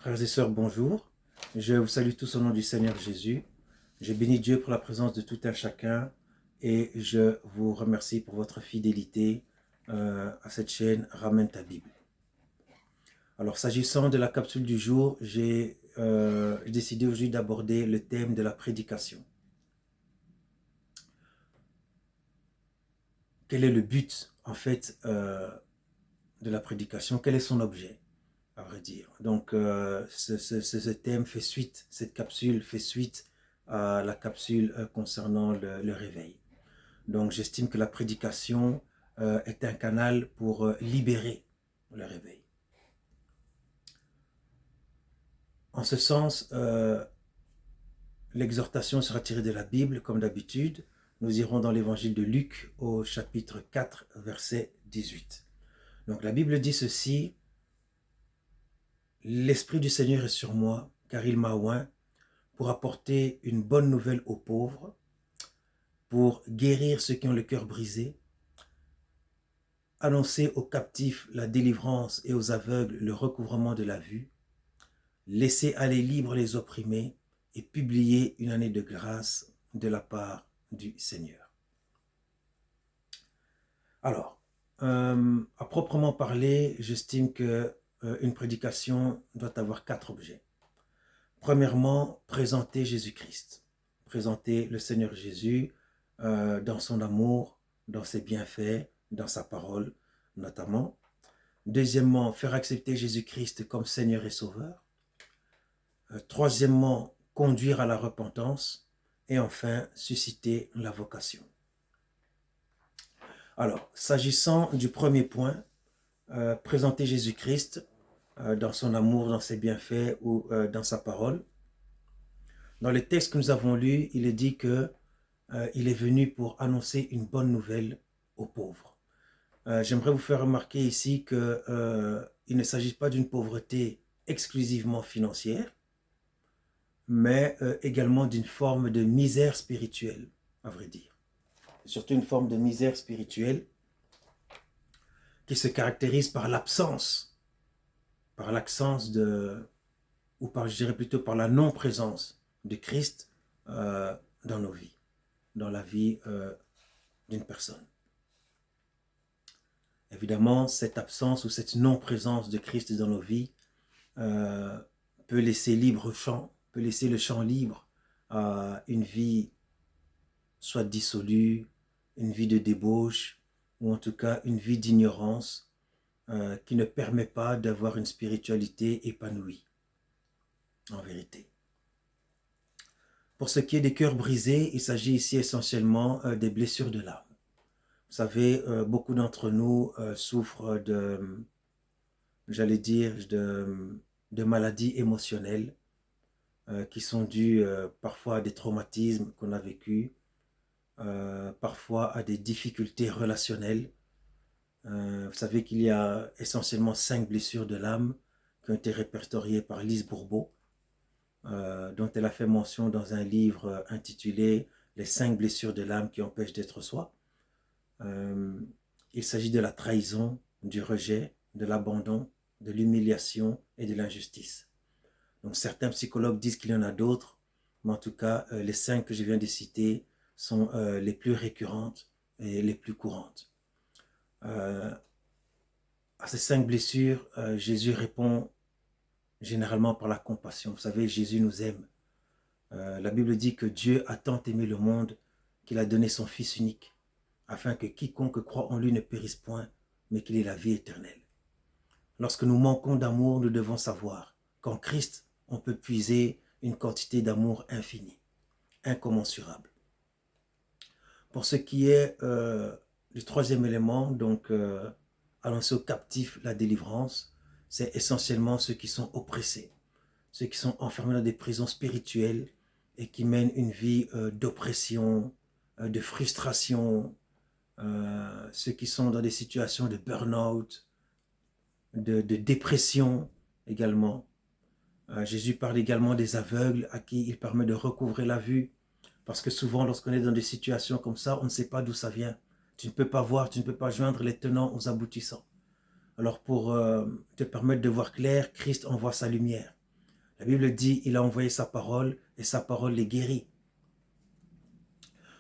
Frères et sœurs, bonjour. Je vous salue tous au nom du Seigneur Jésus. Je bénis Dieu pour la présence de tout un chacun et je vous remercie pour votre fidélité à cette chaîne Ramène ta Bible. Alors, s'agissant de la capsule du jour, j'ai décidé aujourd'hui d'aborder le thème de la prédication. Quel est le but, en fait, de la prédication? Quel est son objet, à vrai dire? Donc, ce thème fait suite, cette capsule fait suite à la capsule concernant le réveil. Donc, j'estime que la prédication est un canal pour libérer le réveil. En ce sens, l'exhortation sera tirée de la Bible, comme d'habitude. Nous irons dans l'évangile de Luc au chapitre 4, verset 18. Donc, la Bible dit ceci: « L'Esprit du Seigneur est sur moi, car il m'a oint pour apporter une bonne nouvelle aux pauvres, pour guérir ceux qui ont le cœur brisé, annoncer aux captifs la délivrance et aux aveugles le recouvrement de la vue, laisser aller libres les opprimés et publier une année de grâce de la part du Seigneur. » Alors, à proprement parler, j'estime qu'une prédication doit avoir 4 objets. Premièrement, présenter Jésus-Christ, présenter le Seigneur Jésus dans son amour, dans ses bienfaits, dans sa parole notamment. Deuxièmement, faire accepter Jésus-Christ comme Seigneur et Sauveur. Troisièmement, conduire à la repentance. Et enfin, susciter la vocation. Alors, s'agissant du premier point, présenter Jésus-Christ dans son amour, dans ses bienfaits ou dans sa parole. Dans les textes que nous avons lus, il est dit qu'il est venu pour annoncer une bonne nouvelle aux pauvres. J'aimerais vous faire remarquer ici qu'il ne s'agit pas d'une pauvreté exclusivement financière, mais également d'une forme de misère spirituelle, à vrai dire. Surtout une forme de misère spirituelle qui se caractérise par l'absence, ou par, je dirais plutôt par la non-présence de Christ dans nos vies, dans la vie d'une personne. Évidemment, cette absence ou cette non-présence de Christ dans nos vies peut laisser le champ libre à une vie soit dissolue, une vie de débauche, ou en tout cas une vie d'ignorance qui ne permet pas d'avoir une spiritualité épanouie, en vérité. Pour ce qui est des cœurs brisés, il s'agit ici essentiellement des blessures de l'âme. Vous savez, beaucoup d'entre nous souffrent de maladies émotionnelles qui sont dues parfois à des traumatismes qu'on a vécus, parfois à des difficultés relationnelles. Vous savez qu'il y a essentiellement 5 blessures de l'âme qui ont été répertoriées par Lise Bourbeau, dont elle a fait mention dans un livre intitulé « Les 5 blessures de l'âme qui empêchent d'être soi ». Il s'agit de la trahison, du rejet, de l'abandon, de l'humiliation et de l'injustice. Donc certains psychologues disent qu'il y en a d'autres, mais en tout cas, les 5 que je viens de citer sont les plus récurrentes et les plus courantes. À ces 5 blessures, Jésus répond généralement par la compassion. Vous savez, Jésus nous aime. La Bible dit que Dieu a tant aimé le monde qu'il a donné son Fils unique, afin que quiconque croit en lui ne périsse point, mais qu'il ait la vie éternelle. Lorsque nous manquons d'amour, nous devons savoir qu'en Christ, on peut puiser une quantité d'amour infinie, incommensurable. Pour ce qui est du troisième élément, donc annoncer aux captifs la délivrance, c'est essentiellement ceux qui sont oppressés, ceux qui sont enfermés dans des prisons spirituelles et qui mènent une vie d'oppression, de frustration, ceux qui sont dans des situations de burn-out, de dépression également. Jésus parle également des aveugles à qui il permet de recouvrer la vue, parce que souvent lorsqu'on est dans des situations comme ça, on ne sait pas d'où ça vient. Tu ne peux pas voir, tu ne peux pas joindre les tenants aux aboutissants. Alors pour te permettre de voir clair, Christ envoie sa lumière. La Bible dit, il a envoyé sa parole et sa parole les guérit.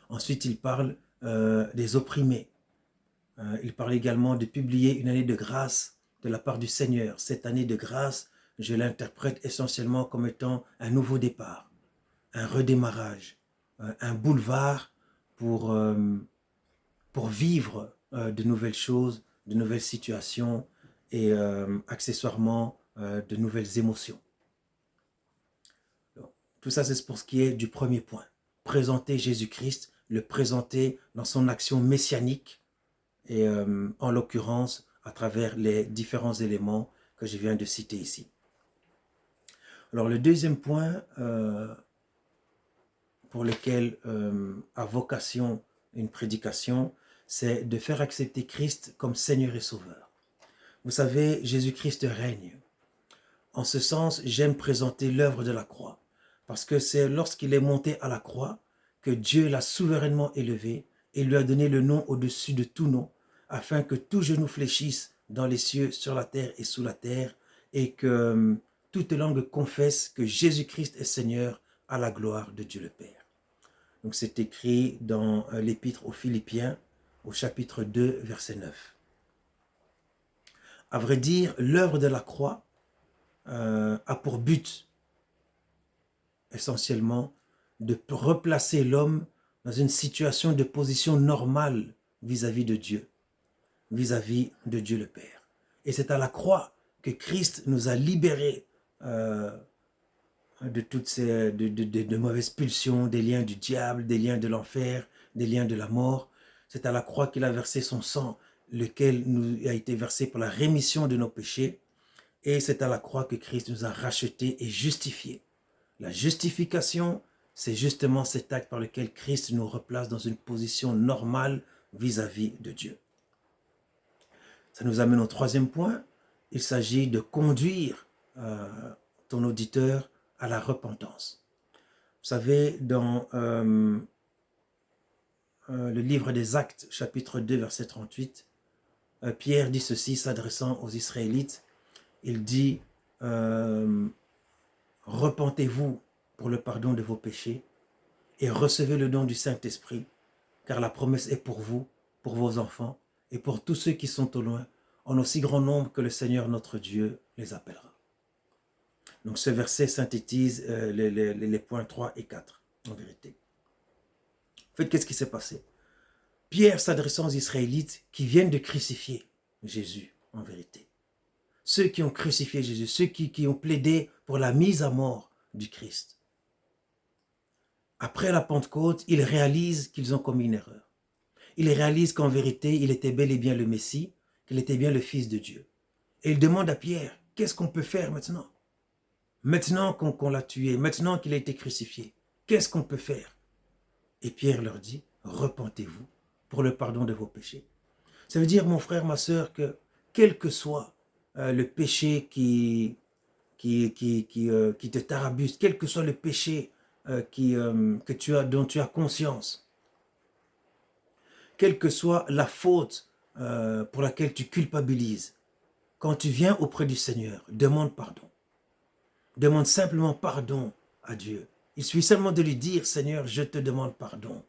Ensuite, il parle des opprimés. Il parle également de publier une année de grâce de la part du Seigneur. Cette année de grâce, je l'interprète essentiellement comme étant un nouveau départ, un redémarrage, un boulevard pour vivre de nouvelles choses, de nouvelles situations et accessoirement de nouvelles émotions. Donc, tout ça, c'est pour ce qui est du premier point. Présenter Jésus-Christ, le présenter dans son action messianique et en l'occurrence à travers les différents éléments que je viens de citer ici. Alors le deuxième point pour lequel a vocation une prédication, c'est de faire accepter Christ comme Seigneur et Sauveur. Vous savez, Jésus-Christ règne. En ce sens, j'aime présenter l'œuvre de la croix, parce que c'est lorsqu'il est monté à la croix que Dieu l'a souverainement élevé et lui a donné le nom au-dessus de tout nom, afin que tout genou fléchisse dans les cieux, sur la terre et sous la terre, et que toute langue confesse que Jésus-Christ est Seigneur à la gloire de Dieu le Père. Donc c'est écrit dans l'épître aux Philippiens, au chapitre 2, verset 9. À vrai dire, l'œuvre de la croix a pour but essentiellement de replacer l'homme dans une situation de position normale vis-à-vis de Dieu, vis-à-vis de Dieu le Père. Et c'est à la croix que Christ nous a libérés de toutes ces de mauvaises pulsions, des liens du diable, des liens de l'enfer, des liens de la mort. C'est à la croix qu'il a versé son sang, lequel nous a été versé pour la rémission de nos péchés. Et c'est à la croix que Christ nous a rachetés et justifiés. La justification, c'est justement cet acte par lequel Christ nous replace dans une position normale vis-à-vis de Dieu. Ça nous amène au troisième point. Il s'agit de conduire ton auditeur à la repentance. Vous savez, dans le livre des Actes, chapitre 2, verset 38, Pierre dit ceci, s'adressant aux Israélites. Il dit, repentez-vous pour le pardon de vos péchés et recevez le don du Saint-Esprit, car la promesse est pour vous, pour vos enfants et pour tous ceux qui sont au loin, en aussi grand nombre que le Seigneur notre Dieu les appellera. Donc ce verset synthétise les points 3 et 4, en vérité. En fait, qu'est-ce qui s'est passé? Pierre s'adressant aux Israélites qui viennent de crucifier Jésus, en vérité. Ceux qui ont crucifié Jésus, ceux qui ont plaidé pour la mise à mort du Christ. Après la Pentecôte, ils réalisent qu'ils ont commis une erreur. Ils réalisent qu'en vérité, il était bel et bien le Messie, qu'il était bien le Fils de Dieu. Et ils demandent à Pierre, qu'est-ce qu'on peut faire maintenant? Maintenant qu'on l'a tué, maintenant qu'il a été crucifié, qu'est-ce qu'on peut faire? Et Pierre leur dit, repentez-vous pour le pardon de vos péchés. Ça veut dire, mon frère, ma sœur, que quel que soit le péché qui te tarabuse, quel que soit le péché dont tu as conscience, quelle que soit la faute pour laquelle tu culpabilises, quand tu viens auprès du Seigneur, demande pardon. Demande simplement pardon à Dieu. Il suffit seulement de lui dire, Seigneur, je te demande pardon.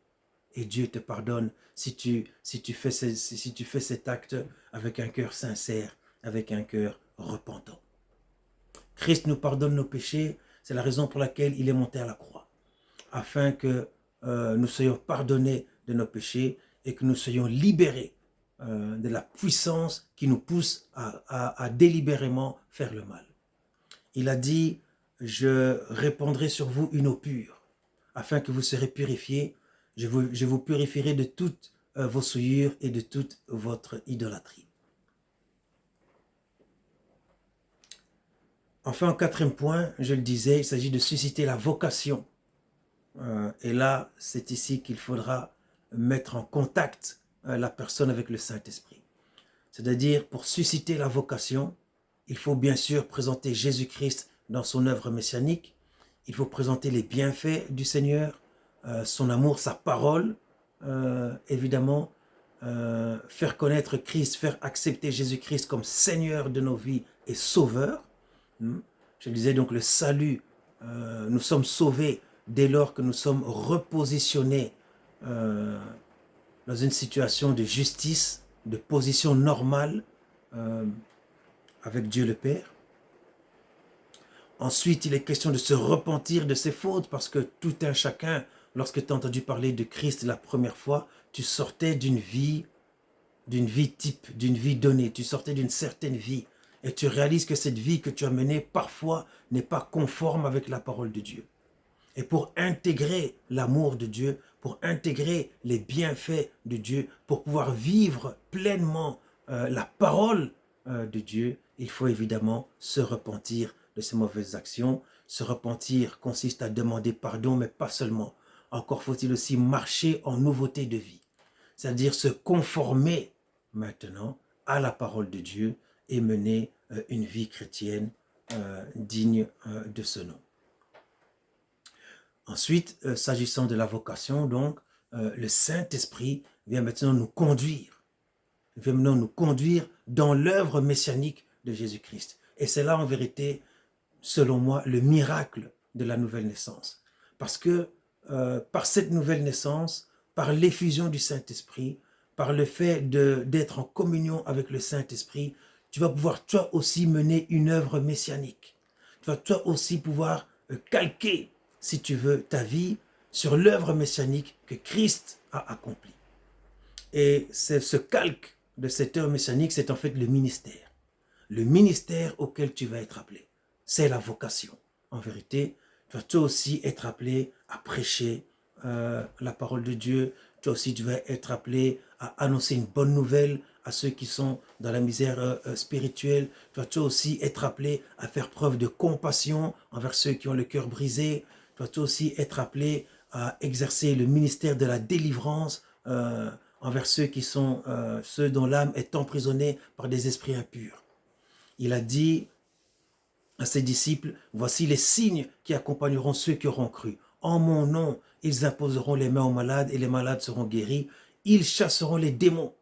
Et Dieu te pardonne si tu fais cet acte avec un cœur sincère, avec un cœur repentant. Christ nous pardonne nos péchés, c'est la raison pour laquelle il est monté à la croix, afin que nous soyons pardonnés de nos péchés et que nous soyons libérés de la puissance qui nous pousse à délibérément faire le mal. Il a dit, je répandrai sur vous une eau pure, afin que vous serez purifiés. Je vous purifierai de toutes vos souillures et de toute votre idolâtrie. Enfin, en quatrième point, je le disais, il s'agit de susciter la vocation. Et là, c'est ici qu'il faudra mettre en contact la personne avec le Saint-Esprit. C'est-à-dire, pour susciter la vocation, il faut bien sûr présenter Jésus-Christ dans son œuvre messianique. Il faut présenter les bienfaits du Seigneur, son amour, sa parole, évidemment, faire connaître Christ, faire accepter Jésus-Christ comme Seigneur de nos vies et Sauveur. Je disais donc le salut, nous sommes sauvés dès lors que nous sommes repositionnés dans une situation de justice, de position normale avec Dieu le Père. Ensuite, il est question de se repentir de ses fautes parce que tout un chacun, lorsque tu as entendu parler de Christ la première fois, tu sortais d'une vie type, d'une vie donnée, tu sortais d'une certaine vie et tu réalises que cette vie que tu as menée parfois n'est pas conforme avec la parole de Dieu. Et pour intégrer l'amour de Dieu, pour intégrer les bienfaits de Dieu, pour pouvoir vivre pleinement la parole de Dieu, il faut évidemment se repentir de ses mauvaises actions. Se repentir consiste à demander pardon, mais pas seulement. Encore faut-il aussi marcher en nouveauté de vie, c'est-à-dire se conformer maintenant à la parole de Dieu et mener une vie chrétienne digne de ce nom. Ensuite, s'agissant de la vocation, donc, le Saint-Esprit vient maintenant nous conduire. Il vient maintenant nous conduire dans l'œuvre messianique de Jésus-Christ. Et c'est là, en vérité, selon moi, le miracle de la nouvelle naissance. Parce que par cette nouvelle naissance, par l'effusion du Saint-Esprit, par le fait d'être en communion avec le Saint-Esprit, tu vas pouvoir toi aussi mener une œuvre messianique. Tu vas toi aussi pouvoir calquer, si tu veux, ta vie sur l'œuvre messianique que Christ a accomplie. Et c'est ce calque de cette œuvre messianique, c'est en fait le ministère. Le ministère auquel tu vas être appelé, c'est la vocation. En vérité, tu vas toi aussi être appelé à prêcher la parole de Dieu. Toi aussi, tu vas être appelé à annoncer une bonne nouvelle à ceux qui sont dans la misère spirituelle. Tu vas toi aussi être appelé à faire preuve de compassion envers ceux qui ont le cœur brisé. Tu vas toi aussi être appelé à exercer le ministère de la délivrance envers ceux qui sont ceux dont l'âme est emprisonnée par des esprits impurs. Il a dit à ses disciples, voici les signes qui accompagneront ceux qui auront cru. En mon nom, ils imposeront les mains aux malades et les malades seront guéris. Ils chasseront les démons.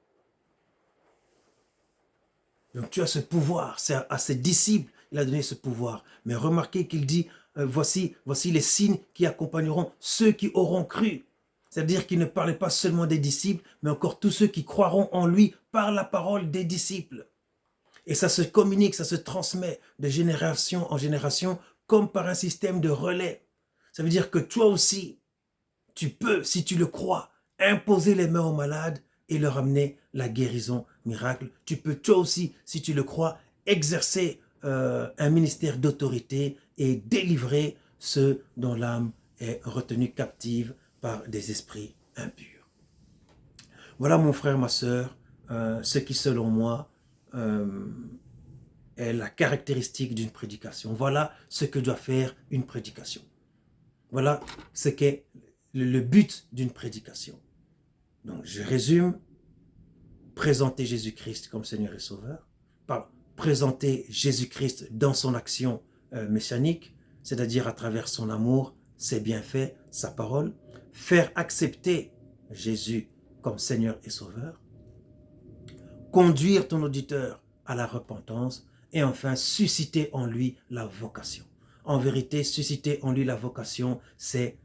Donc tu as ce pouvoir, c'est à ses disciples il a donné ce pouvoir. Mais remarquez qu'il dit, voici les signes qui accompagneront ceux qui auront cru. C'est-à-dire qu'il ne parlait pas seulement des disciples, mais encore tous ceux qui croiront en lui par la parole des disciples. Et ça se communique, ça se transmet de génération en génération comme par un système de relais. Ça veut dire que toi aussi, tu peux, si tu le crois, imposer les mains aux malades et leur amener la guérison miracle. Tu peux toi aussi, si tu le crois, exercer un ministère d'autorité et délivrer ceux dont l'âme est retenue captive par des esprits impurs. Voilà mon frère, ma sœur, ce qui selon moi est la caractéristique d'une prédication. Voilà ce que doit faire une prédication. Voilà ce qu'est le but d'une prédication. Donc je résume, présenter Jésus-Christ comme Seigneur et Sauveur, présenter Jésus-Christ dans son action messianique, c'est-à-dire à travers son amour, ses bienfaits, sa parole, faire accepter Jésus comme Seigneur et Sauveur, conduire ton auditeur à la repentance et enfin susciter en lui la vocation. En vérité, susciter en lui la vocation, c'est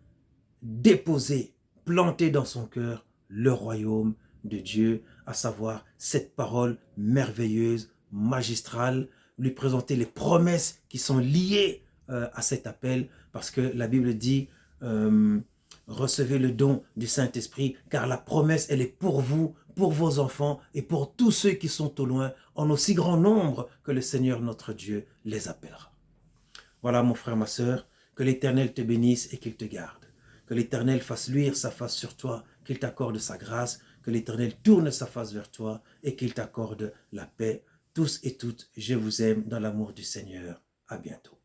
déposer, planter dans son cœur le royaume de Dieu, à savoir cette parole merveilleuse, magistrale, lui présenter les promesses qui sont liées à cet appel, parce que la Bible dit recevez le don du Saint-Esprit, car la promesse, elle est pour vous, pour vos enfants et pour tous ceux qui sont au loin, en aussi grand nombre que le Seigneur notre Dieu les appellera. Voilà mon frère, ma sœur, que l'Éternel te bénisse et qu'il te garde. Que l'Éternel fasse luire sa face sur toi, qu'il t'accorde sa grâce, que l'Éternel tourne sa face vers toi et qu'il t'accorde la paix. Tous et toutes, je vous aime dans l'amour du Seigneur. À bientôt.